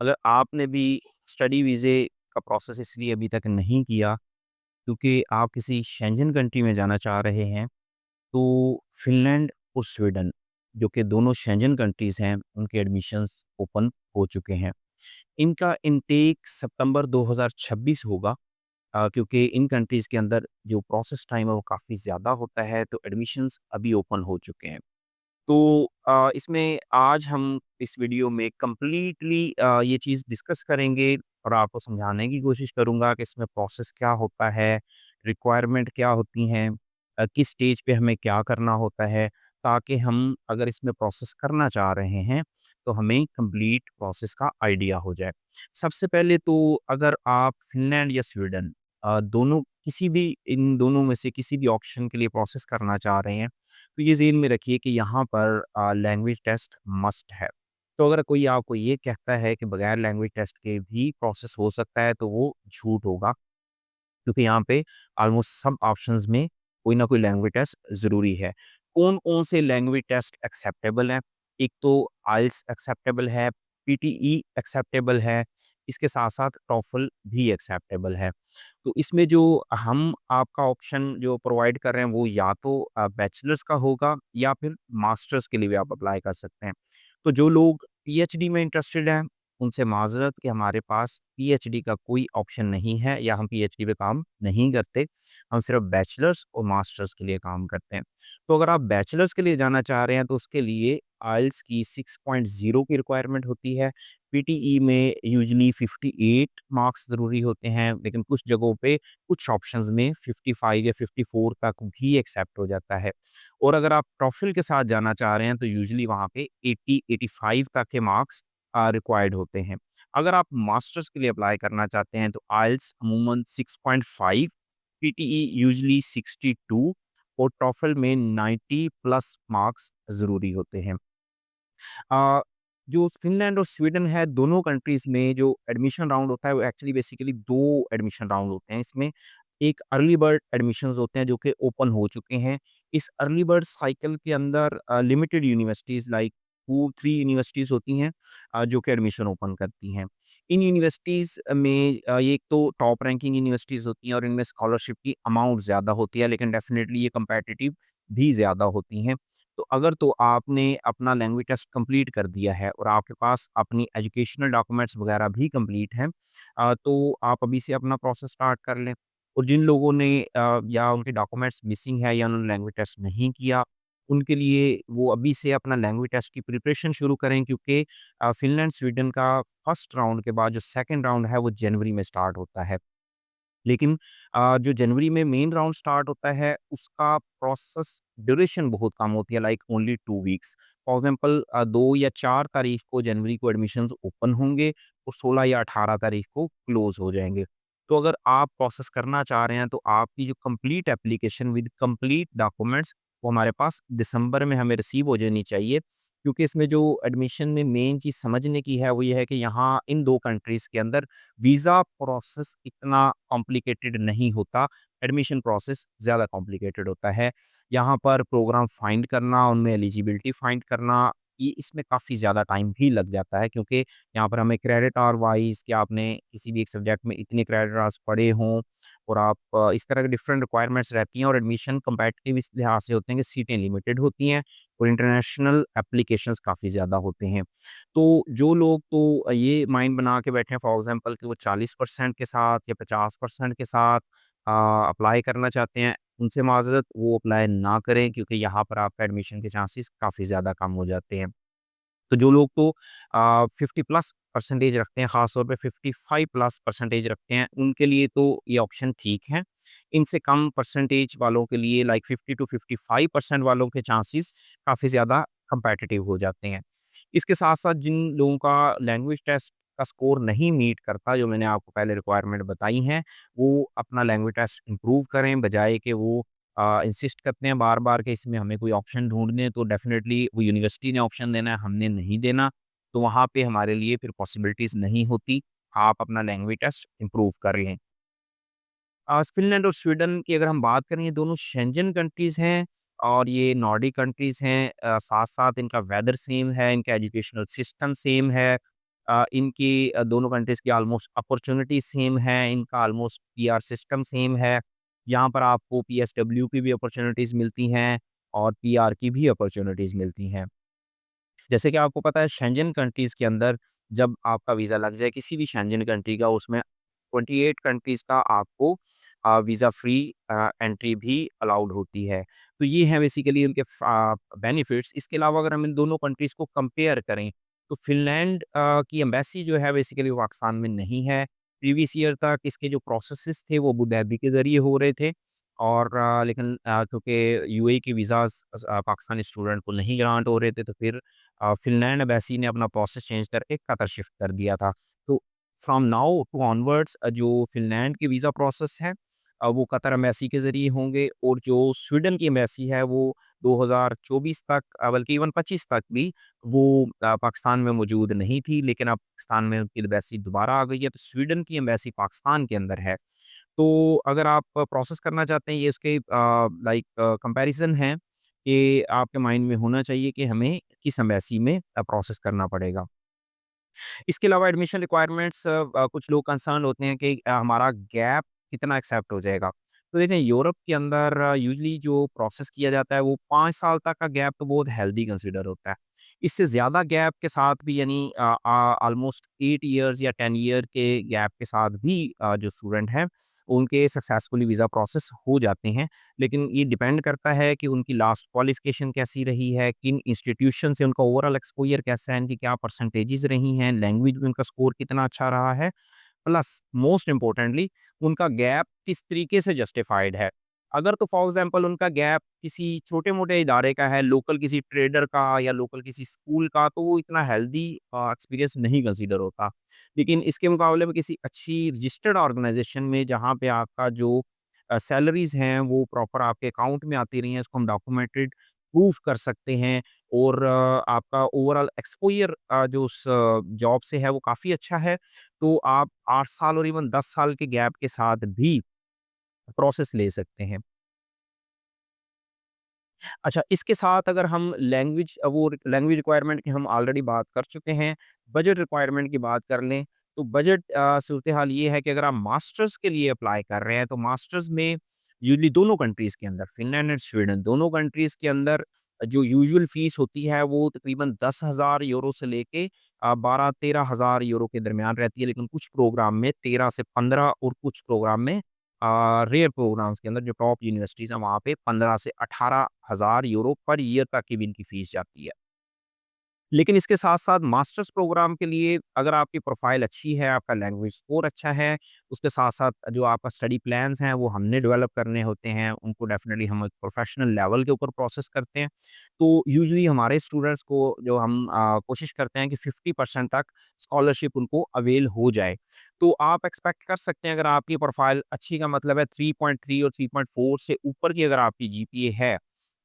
अगर आपने भी स्टडी वीज़े का प्रोसेस इसलिए अभी तक नहीं किया क्योंकि आप किसी शेंजन कंट्री में जाना चाह रहे हैं, तो फ़िनलैंड और स्वीडन जो कि दोनों शेंजन कंट्रीज़ हैं, उनके एडमिशन्स ओपन हो चुके हैं। इनका इनटेक सितंबर 2026 होगा, क्योंकि इन कंट्रीज़ के अंदर जो प्रोसेस टाइम है वो काफ़ी ज़्यादा होता है, तो एडमिशन्स अभी ओपन हो चुके हैं। तो इसमें आज हम इस वीडियो में कंप्लीटली ये चीज़ डिस्कस करेंगे और आपको समझाने की कोशिश करूँगा कि इसमें प्रोसेस क्या होता है, रिक्वायरमेंट क्या होती हैं, किस स्टेज पे हमें क्या करना होता है, ताकि हम अगर इसमें प्रोसेस करना चाह रहे हैं, तो हमें कंप्लीट प्रोसेस का आइडिया हो जाए। सबसे पहले तो अगर आप फ़िनलैंड या स्वीडन दोनों किसी भी इन दोनों में से किसी भी ऑप्शन के लिए प्रोसेस करना चाह रहे हैं, तो ये ज़हन में रखिए कि यहाँ पर लैंग्वेज टेस्ट मस्ट है। तो अगर कोई आपको ये कहता है कि बगैर लैंग्वेज टेस्ट के भी प्रोसेस हो सकता है, तो वो झूठ होगा, क्योंकि यहाँ पे ऑलमोस्ट सब ऑप्शंस में कोई ना कोई लैंग्वेज टेस्ट ज़रूरी है। कौन-कौन से लैंग्वेज टेस्ट एक्सेप्टेबल हैं? एक तो आइल्स एक्सेप्टेबल है, पीटीई एक्सेप्टेबल है, इसके साथ-साथ टॉफल भी एक्सेप्टेबल है। तो इसमें जो हम आपका ऑप्शन जो प्रोवाइड कर रहे हैं वो या तो बैचलर्स का होगा या फिर मास्टर्स के लिए भी आप अप्लाई कर सकते हैं। तो जो लोग पीएचडी में इंटरेस्टेड हैं, उनसे माज़रत कि हमारे पास पीएचडी का कोई ऑप्शन नहीं है या हम पीएचडी पे काम नहीं करते। हम सिर्फ़ बैचलर्स और मास्टर्स के लिए काम करते हैं। तो अगर आप बैचलर्स के लिए जाना चाह रहे हैं तो उसके लिए आइल्स की 6.0 की रिक्वायरमेंट होती है। पीटीई में यूजुअली 58 मार्क्स ज़रूरी होते हैं, लेकिन कुछ जगहों पे कुछ ऑप्शंस में 55 या 54 तक भी एक्सेप्ट हो जाता है। और अगर आप टॉफल के साथ जाना चाह रहे हैं तो यूजुअली वहाँ पे 80-85 तक के मार्क्स रिक्वायर्ड होते हैं। अगर आप मास्टर्स के लिए अप्लाई करना चाहते हैं तो आइल्स अमूमन 6.5, पीटीई यूजुअली 62 और टॉफल में 90 प्लस मार्क्स ज़रूरी होते हैं। अ, जो फ़िनलैंड और स्वीडन है, दोनों कंट्रीज़ में जो एडमिशन राउंड होता है, वो एक्चुअली बेसिकली 2 एडमिशन राउंड होते हैं। इसमें एक अर्ली बर्ड एडमिशन्स होते हैं, जो कि ओपन हो चुके हैं। इस अर्ली बर्ड साइकिल के अंदर लिमिटेड यूनिवर्सिटीज़ लाइक 2-3 यूनिवर्सिटीज़ होती हैं, जो कि एडमिशन ओपन करती हैं। इन यूनिवर्सिटीज़ में ये एक तो टॉप रैंकिंग यूनिवर्सिटीज़ होती हैं और इनमें स्कॉलरशिप की अमाउंट ज़्यादा होती है, लेकिन डेफ़िनिटली ये कम्पेटिटिव भी ज़्यादा होती हैं। तो अगर तो आपने अपना लैंग्वेज टेस्ट कंप्लीट कर दिया है और आपके पास अपनी एजुकेशनल डॉक्यूमेंट्स वगैरह भी कंप्लीट हैं, तो आप अभी से अपना प्रोसेस स्टार्ट कर लें। और जिन लोगों ने या उनके डॉक्यूमेंट्स मिसिंग है या उन्होंने लैंग्वेज टेस्ट नहीं किया, उनके लिए वो अभी से अपना लैंग्वेज टेस्ट की प्रिपरेशन शुरू करें, क्योंकि फ़िनलैंड, स्वीडन का फर्स्ट राउंड के बाद जो सेकंड राउंड है वो जनवरी में स्टार्ट होता है। लेकिन जो जनवरी में मेन राउंड स्टार्ट होता है, उसका प्रोसेस ड्यूरेशन बहुत कम होती है, like only 2 weeks. For example 2 या 4 तारीख को जनवरी को एडमिशन्स ओपन होंगे और 16 या 18 तारीख को क्लोज़ हो जाएँगे। तो अगर आप प्रोसेस करना चाह रहे हैं, तो आपकी जो complete application with complete documents, वो हमारे पास दिसंबर में हमें रिसीव हो जानी चाहिए। क्योंकि इसमें जो एडमिशन में मेन चीज़ समझने की है, वो ये है कि यहाँ इन 2 कंट्रीज़ के अंदर वीज़ा प्रोसेस इतना कॉम्प्लिकेटेड नहीं होता, एडमिशन प्रोसेस ज़्यादा कॉम्प्लिकेटेड होता है। यहाँ पर प्रोग्राम फाइंड करना, उनमें एलिजिबिलिटी फाइंड करना, ये इसमें काफ़ी ज़्यादा टाइम भी लग जाता है, क्योंकि यहाँ पर हमें क्रेडिट आवर वाइज़ कि आपने किसी भी एक सब्जेक्ट में इतने क्रेडिट आवर्स पढ़े हों और आप इस तरह के डिफरेंट रिक्वायरमेंट्स रहती हैं और एडमिशन कम्पेटिटिव इस लिहाज से होते हैं कि सीटें लिमिटेड होती हैं और इंटरनेशनल एप्लीकेशंस काफ़ी ज़्यादा होते हैं। तो जो लोग तो ये माइंड बना के बैठे हैं फॉर एग्ज़ाम्पल कि वो 40% के साथ या 50% के साथ अप्लाई करना चाहते हैं, उनसे माज़रत, वो अप्लाई ना करें, क्योंकि यहाँ पर आपका एडमिशन के चांसेस काफ़ी ज़्यादा कम हो जाते हैं। तो जो लोग तो 50 प्लस परसेंटेज रखते हैं, ख़ास तौर पे 55 प्लस परसेंटेज रखते हैं, उनके लिए तो ये ऑप्शन ठीक है। इनसे कम परसेंटेज वालों के लिए लाइक 50 टू 55% वालों के चांसेस काफ़ी ज़्यादा कम्पेटिटिव हो जाते हैं। इसके साथ-साथ जिन लोगों का लैंग्वेज टेस्ट का स्कोर नहीं मीट करता, जो मैंने आपको पहले रिक्वायरमेंट बताई हैं, वो अपना लैंग्वेज टेस्ट इम्प्रूव करें, बजाए कि वो इंसिस्ट करते हैं बार-बार कि इसमें हमें कोई ऑप्शन ढूँढने, तो डेफ़िनेटली वो यूनिवर्सिटी ने ऑप्शन देना है, हमने नहीं देना, तो वहाँ पे हमारे लिए फिर पॉसिबिलिटीज़ नहीं होती। आप अपना लैंग्वेज टेस्ट इम्प्रूव कर लें। फ़िनलैंड और स्वीडन की अगर हम बात करें, ये दोनों शेंजन कंट्रीज़ हैं और ये नॉर्डिक कंट्रीज़ हैं। साथ-साथ इनका वेदर सेम है, इनका एजुकेशनल सिस्टम सेम है। इनकी दोनों कंट्रीज़ की ऑलमोस्ट अपॉर्च्युनिटी सेम है, इनका ऑलमोस्ट पीआर सिस्टम सेम है। यहाँ पर आपको पीएसडब्ल्यू की भी अपॉर्च्युनिटीज़ मिलती हैं और पीआर की भी अपॉर्च्युनिटीज़ मिलती हैं। जैसे कि आपको पता है शेंजन कंट्रीज़ के अंदर जब आपका वीज़ा लग जाए किसी भी शेंजन कंट्री का, उसमें 28 कंट्रीज़ का आपको वीज़ा फ्री एंट्री भी अलाउड होती है। तो ये हैं बेसिकली उनके बेनिफिट्स। इसके अलावा अगर हम इन दोनों कंट्रीज़ को कंपेयर करें, तो फ़िनलैंड की एम्बेसी जो है बेसिकली वो पाकिस्तान में नहीं है। प्रीवियस ईयर तक इसके जो प्रोसेसेस थे वो अबू धाबी के ज़रिए हो रहे थे और लेकिन क्योंकि यूएई के वीज़ाज़ पाकिस्तानी स्टूडेंट को नहीं ग्रांट हो रहे थे, तो फिर फ़िनलैंड एम्बेसी ने अपना प्रोसेस चेंज करके कतर शिफ्ट कर दिया था। तो फ्रॉम नाउ टू ऑनवर्ड्स जो फ़िनलैंड की वीज़ा प्रोसेस है वो कतर एम्बेसी के ज़रिए होंगे और जो स्वीडन की एम्बेसी है वो 2024 तक बल्कि इवन 25 तक भी वो पाकिस्तान में मौजूद नहीं थी, लेकिन अब पाकिस्तान में उनकी एम्बेसी दोबारा आ गई है, तो स्वीडन की एम्बेसी पाकिस्तान के अंदर है। तो अगर आप प्रोसेस करना चाहते हैं, ये इसके लाइक कंपैरिज़न है कि आपके माइंड में होना चाहिए कि हमें किस एम्बेसी में प्रोसेस करना पड़ेगा। इसके अलावा एडमिशन रिक्वायरमेंट्स कुछ लोग कंसर्न होते हैं कि हमारा गैप कितना एक्सेप्ट हो जाएगा। तो देखें यूरोप के अंदर यूजुअली जो प्रोसेस किया जाता है वो 5 साल तक का गैप तो बहुत हेल्दी कंसीडर होता है। इससे ज़्यादा गैप के साथ भी यानी ऑलमोस्ट 8 इयर्स या 10 ईयर के गैप के साथ भी जो स्टूडेंट हैं उनके सक्सेसफुली वीज़ा प्रोसेस हो जाते हैं। लेकिन ये डिपेंड करता है कि उनकी लास्ट क्वालिफ़िकेशन कैसी रही है, किन इंस्टीट्यूशन से उनका ओवरऑल एक्सपोज़र कैसा है, इनकी क्या परसेंटेजेज़ रही हैं, लैंग्वेज में उनका स्कोर कितना अच्छा रहा है, प्लस मोस्ट इम्पोर्टेंटली उनका गैप किस तरीके से जस्टिफाइड है। अगर तो फॉर एग्ज़ाम्पल उनका गैप किसी छोटे-मोटे इदारे का है, लोकल किसी ट्रेडर का या लोकल किसी स्कूल का, तो वो इतना हेल्दी एक्सपीरियंस नहीं कंसीडर होता। लेकिन इसके मुकाबले में किसी अच्छी रजिस्टर्ड ऑर्गनाइज़ेशन में जहाँ पे आपका जो सैलरीज़ हैं वो प्रॉपर आपके अकाउंट में आती रही हैं, इसको हम डॉक्यूमेंटेड प्रूफ कर सकते हैं और आपका ओवरऑल एक्सपोज़र जो उस जॉब से है वो काफ़ी अच्छा है, तो आप 8 साल और इवन 10 साल के गैप के साथ भी प्रोसेस ले सकते हैं। अच्छा, इसके साथ अगर हम वो लैंग्वेज रिक्वायरमेंट की हम ऑलरेडी बात कर चुके हैं। बजट रिक्वायरमेंट की बात कर लें, तो बजट सूरत-ए-हाल ये है कि अगर आप मास्टर्स के लिए अप्लाई कर रहे हैं, तो मास्टर्स में यूजुअली दोनों कंट्रीज़ के अंदर, फ़िनलैंड एंड स्वीडन, दोनों कंट्रीज़ के अंदर जो यूजुअल फ़ीस होती है, वो तकरीबन 10,000 यूरो से लेके 12-13,000 यूरो के दरमियान रहती है। लेकिन कुछ प्रोग्राम में 13 से 15 और कुछ प्रोग्राम में रेयर प्रोग्राम्स के अंदर जो टॉप यूनिवर्सिटीज़ हैं वहाँ पे 15 से 18,000 यूरो पर ईयर तक की भी इनकी फीस जाती है। लेकिन इसके साथ-साथ मास्टर्स प्रोग्राम के लिए अगर आपकी प्रोफ़ाइल अच्छी है, आपका लैंग्वेज स्कोर अच्छा है, उसके साथ-साथ जो आपका स्टडी प्लान्स हैं, वो हमने डेवलप करने होते हैं, उनको डेफ़िनिटली हम एक प्रोफ़ेशनल लेवल के ऊपर प्रोसेस करते हैं। तो यूजुअली हमारे स्टूडेंट्स को जो हम कोशिश करते हैं कि 50% तक स्कॉलरशिप उनको अवेल हो जाए। तो आप एक्सपेक्ट कर सकते हैं अगर आपकी प्रोफ़ाइल अच्छी का मतलब है 3.3 और 3.4 से ऊपर की अगर आपकी जीपीए है,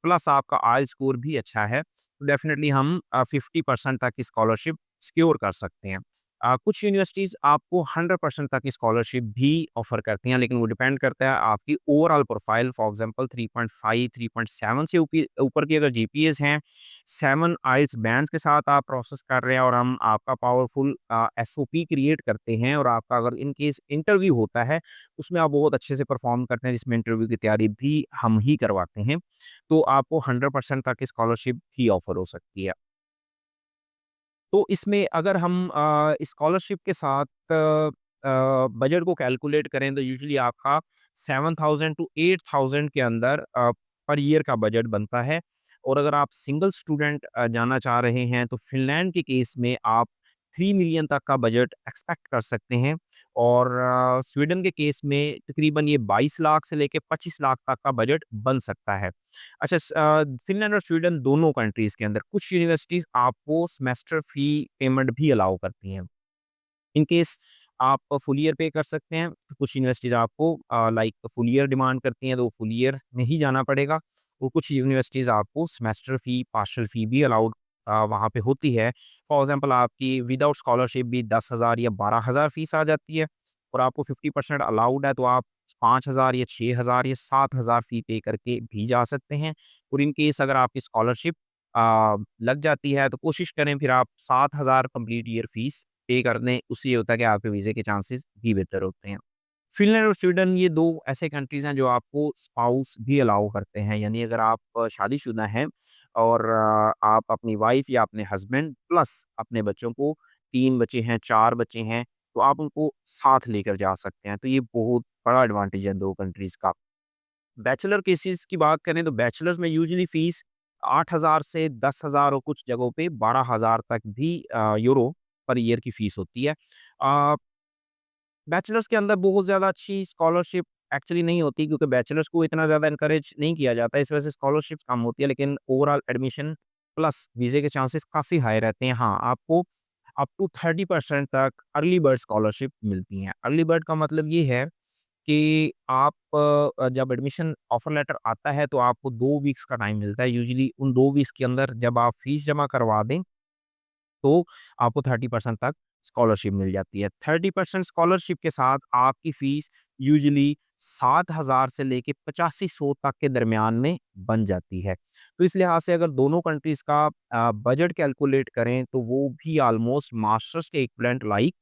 प्लस आपका आइल्स स्कोर भी अच्छा है, तो डेफ़िनेटली हम 50% तक की स्कॉलरशिप सिक्योर कर सकते हैं। कुछ यूनिवर्सिटीज़ आपको 100% तक की स्कॉलरशिप भी ऑफ़र करती हैं, लेकिन वो डिपेंड करता है आपकी ओवरऑल प्रोफ़ाइल फॉर एग्ज़ाम्पल 3.5, 3.7 से ऊपर की अगर जीपीएज़ हैं, 7 आइल्स बैंड्स के साथ आप प्रोसेस कर रहे हैं और हम आपका पावरफुल एसओपी क्रिएट करते हैं और आपका अगर इन केस इंटरव्यू होता है, उसमें आप बहुत अच्छे से परफ़ॉर्म करते हैं, जिसमें इंटरव्यू की तैयारी भी हम ही करवाते हैं। तो आपको 100% तक की स्कॉलरशिप ही ऑफ़र हो सकती है। तो इसमें अगर हम स्कॉलरशिप के साथ बजट को कैलकुलेट करें तो यूजुअली आपका 7,000 टू 8,000 के अंदर पर ईयर का बजट बनता है। और अगर आप सिंगल स्टूडेंट जाना चाह रहे हैं तो फ़िनलैंड के केस में आप 3 मिलियन तक का बजट एक्सपेक्ट कर सकते हैं और स्वीडन के केस में तकरीबन ये 22 लाख से लेके 25 लाख तक का बजट बन सकता है। अच्छा फ़िनलैंड और स्वीडन दोनों कंट्रीज़ के अंदर कुछ यूनिवर्सिटीज़ आपको सेमेस्टर फ़ी पेमेंट भी अलाउ करती हैं। इन केस आप फुल ईयर पे कर सकते हैं, तो कुछ यूनिवर्सिटीज़ आपको लाइक फुल ईयर डिमांड करती हैं, तो फुल ईयर में ही जाना पड़ेगा। और कुछ यूनिवर्सिटीज़ आपको सेमेस्टर फ़ी, पार्शियल फ़ी भी अलाउड वहाँ पे होती है। फॉर एग्ज़ाम्पल आपकी विदाउट स्कॉलरशिप भी 10,000 या 12,000 फ़ीस आ जाती है और आपको 50% अलाउड है, तो आप 5,000 या 6,000 या 7,000 फ़ी पे करके भी जा सकते हैं। और इन केस अगर आपकी स्कॉलरशिप लग जाती है, तो कोशिश करें फिर आप 7,000 कंप्लीट ईयर फ़ीस पे कर दें, उससे ये होता है कि आपके वीज़े के चांसेस भी बेहतर होते हैं। फ़िनलैंड और स्वीडन ये 2 ऐसे कंट्रीज़ हैं जो आपको स्पाउस भी अलाउ करते हैं, यानी अगर आप शादीशुदा हैं और आप अपनी वाइफ़ या अपने हस्बैंड प्लस अपने बच्चों को 3 बच्चे हैं, 4 बच्चे हैं, तो आप उनको साथ लेकर जा सकते हैं। तो ये बहुत बड़ा एडवांटेज है 2 कंट्रीज़ का। बैचलर केसेस की बात करें तो बैचलर्स में यूजुअली फीस 8,000 से 10,000 और कुछ जगहों पे 12,000 तक भी यूरो पर ईयर की फीस होती है। अ, बैचलर्स के अंदर बहुत ज़्यादा अच्छी स्कॉलरशिप एक्चुअली नहीं होती क्योंकि बैचलर्स को इतना ज़्यादा एनकरेज नहीं किया जाता, इस वजह से स्कॉलरशिप कम होती है, लेकिन ओवरऑल एडमिशन प्लस वीज़े के चांसेस काफ़ी हाई रहते हैं। हाँ, आपको अप टू 30% तक अर्ली बर्ड स्कॉलरशिप मिलती हैं। अर्ली बर्ड का मतलब ये है कि आप जब एडमिशन ऑफर लेटर आता है तो आपको 2 वीक्स का टाइम मिलता है। यूजुअली उन 2 वीक्स के अंदर जब आप फीस जमा करवा दें, तो आपको 30% तक स्कॉलरशिप मिल जाती है। 30% स्कॉलरशिप के साथ आपकी फीस यूजुअली 7,000 से लेके 8500 तक के दरमियान में बन जाती है। तो इस लिहाज से अगर दोनों कंट्रीज़ का बजट कैलकुलेट करें तो वो भी ऑलमोस्ट मास्टर्स के इक्विवेलेंट लाइक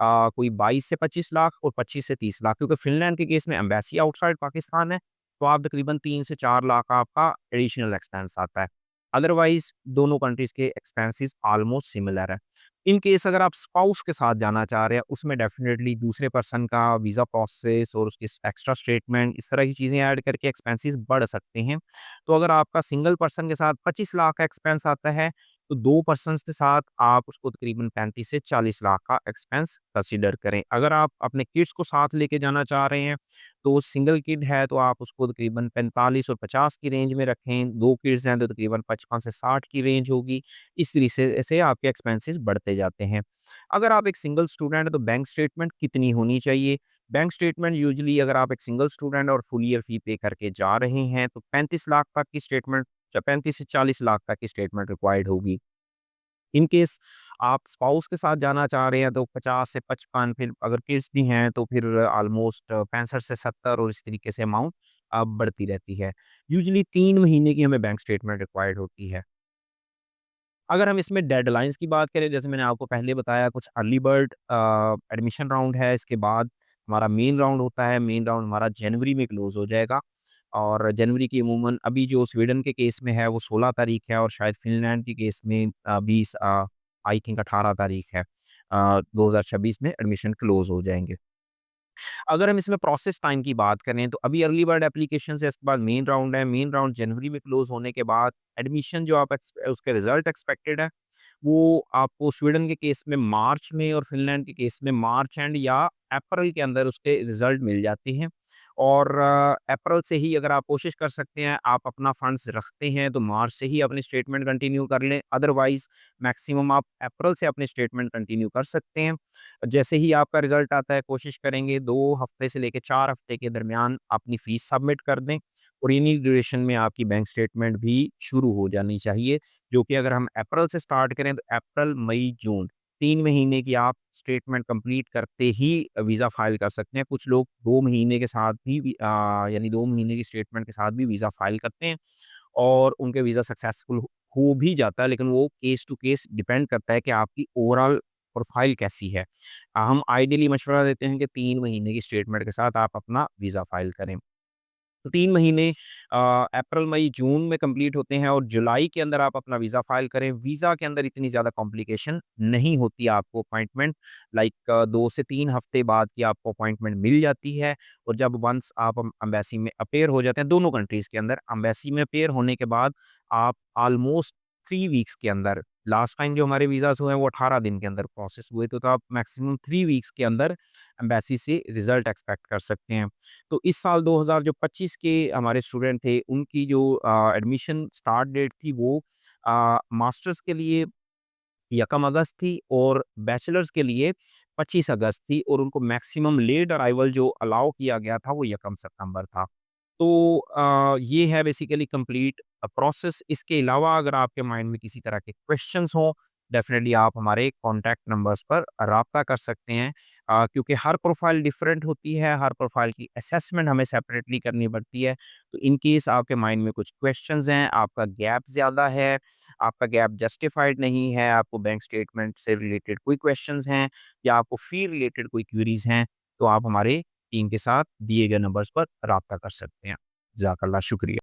कोई 22 से 25 लाख और 25 से 30 लाख, क्योंकि फ़िनलैंड के केस में एम्बेसी आउटसाइड पाकिस्तान है, तो आप तकरीबन 3 से 4 लाख का आपका एडिशनल एक्सपेंस आता है। अदरवाइज़ दोनों कंट्रीज़ के एक्सपेंसेस ऑलमोस्ट सिमिलर है। इन केस अगर आप स्पाउस के साथ जाना चाह रहे हैं, उसमें डेफ़िनेटली दूसरे पर्सन का वीज़ा प्रोसेस और उसकी एक्स्ट्रा स्टेटमेंट इस तरह की चीज़ें ऐड करके एक्सपेंसेस बढ़ सकते हैं। तो अगर आपका सिंगल पर्सन के साथ 25 लाख का एक्सपेंस आता है, तो 2 पर्सन्स के साथ आप उसको तकरीबन 35 से 40 लाख का एक्सपेंस कंसीडर करें। अगर आप अपने किड्स को साथ लेके जाना चाह रहे हैं, तो सिंगल किड है तो आप उसको तकरीबन 45 और 50 की रेंज में रखें, 2 किड्स हैं तो तकरीबन 55 से 60 की रेंज होगी। इस तरीके से आपके एक्सपेंसेस बढ़ते जाते हैं। अगर आप एक सिंगल स्टूडेंट हैं तो बैंक स्टेटमेंट कितनी होनी चाहिए? बैंक स्टेटमेंट यूजुअली अगर आप एक सिंगल स्टूडेंट और फुल ईयर फी पे करके जा रहे हैं, तो 35 लाख तक की स्टेटमेंट 35 से 40 लाख तक की स्टेटमेंट रिक्वायर्ड होगी। इन केस आप स्पाउस के साथ जाना चाह रहे हैं तो 50 से 55, फिर अगर किड्स भी हैं तो फिर ऑलमोस्ट 65 से 70 और इस तरीके से अमाउंट बढ़ती रहती है। यूजुअली 3 महीने की हमें बैंक स्टेटमेंट रिक्वायर्ड होती है। अगर हम इसमें डेडलाइन्स की बात करें, जैसे मैंने आपको पहले बताया, कुछ अर्ली बर्ड एडमिशन राउंड है, इसके बाद हमारा मेन राउंड होता है। मेन राउंड हमारा जनवरी में क्लोज़ हो जाएगा और जनवरी की अमूमन अभी जो स्वीडन के केस में है वो 16 तारीख है और शायद फ़िनलैंड के केस में 20 आई थिंक 18 तारीख है। 2026 में एडमिशन क्लोज़ हो जाएँगे। अगर हम इसमें प्रोसेस टाइम की बात करें तो अभी अर्ली बर्ड एप्लीकेशन है, इसके बाद मेन राउंड है। मेन राउंड जनवरी में क्लोज़ होने के बाद एडमिशन जो आप उसके रिज़ल्ट एक्सपेक्टेड है, वो आपको स्वीडन के केस में मार्च में और फ़िनलैंड के केस में मार्च एंड या अप्रैल के अंदर उसके रिज़ल्ट मिल जाते हैं। और अप्रैल से ही अगर आप कोशिश कर सकते हैं, आप अपना फंड्स रखते हैं तो मार्च से ही अपनी स्टेटमेंट कंटिन्यू कर लें। अदरवाइज़ मैक्सिमम आप अप्रैल से अपनी स्टेटमेंट कंटिन्यू कर सकते हैं। जैसे ही आपका रिज़ल्ट आता है, कोशिश करेंगे 2 हफ़्ते से लेके 4 हफ़्ते के दरमियान अपनी फ़ीस सबमिट कर दें और इन्हीं ड्यूरेशन में आपकी बैंक स्टेटमेंट भी शुरू हो जानी चाहिए, जो कि अगर हम अप्रैल से स्टार्ट करें तो अप्रैल, मई, जून 3 महीने की आप स्टेटमेंट कंप्लीट करते ही वीज़ा फ़ाइल कर सकते हैं। कुछ लोग 2 महीने के साथ भी यानी 2 महीने की स्टेटमेंट के साथ भी वीज़ा फ़ाइल करते हैं और उनके वीज़ा सक्सेसफुल हो भी जाता है, लेकिन वो केस टू केस डिपेंड करता है कि आपकी ओवरऑल प्रोफ़ाइल कैसी है। हम आइडियली मशवरा देते हैं कि 3 महीने की स्टेटमेंट के साथ आप अपना वीज़ा फ़ाइल करें। तो 3 महीने अप्रैल, मई, जून में कंप्लीट होते हैं और जुलाई के अंदर आप अपना वीज़ा फ़ाइल करें। वीज़ा के अंदर इतनी ज़्यादा कॉम्प्लिकेशन नहीं होती, आपको अपॉइंटमेंट लाइक 2 से 3 हफ़्ते बाद की आपको अपॉइंटमेंट मिल जाती है और जब वन्स आप एम्बेसी में अपीयर हो जाते हैं, दोनों कंट्रीज़ के अंदर एम्बेसी में अपीयर होने के बाद आप ऑलमोस्ट 3 वीक्स के अंदर, लास्ट टाइम जो हमारे वीज़ाज़ हुए हैं वो 18 दिन के अंदर प्रोसेस हुए थे, तो आप मैक्सिमम 3 वीक्स के अंदर एम्बेसी से रिज़ल्ट एक्सपेक्ट कर सकते हैं। तो इस साल 2025 के हमारे स्टूडेंट थे, उनकी जो एडमिशन स्टार्ट डेट थी वो मास्टर्स के लिए 1 अगस्त थी और बैचलर्स के लिए 25 अगस्त थी और उनको मैक्सिमम लेट अराइवल जो अलाउ किया गया था वो 1 सितंबर था। तो ये है बेसिकली कंप्लीट प्रोसेस। इसके अलावा अगर आपके माइंड में किसी तरह के क्वेश्चंस हों, डेफिनिटली आप हमारे कॉन्टैक्ट नंबर्स पर राब्ता कर सकते हैं। क्योंकि हर प्रोफ़ाइल डिफरेंट होती है, हर प्रोफ़ाइल की असेसमेंट हमें सेपरेटली करनी पड़ती है। तो इन केस आपके माइंड में कुछ क्वेश्चंस हैं, आपका गैप ज़्यादा है, आपका गैप जस्टिफाइड नहीं है, आपको बैंक स्टेटमेंट से रिलेटेड कोई क्वेश्चंस हैं या आपको फ़ी रिलेटेड कोई क्वेरीज़ हैं, तो आप हमारे टीम के साथ दिए गए नंबर्स पर राब्ता कर सकते हैं। जज़ाकल्लाह, शुक्रिया।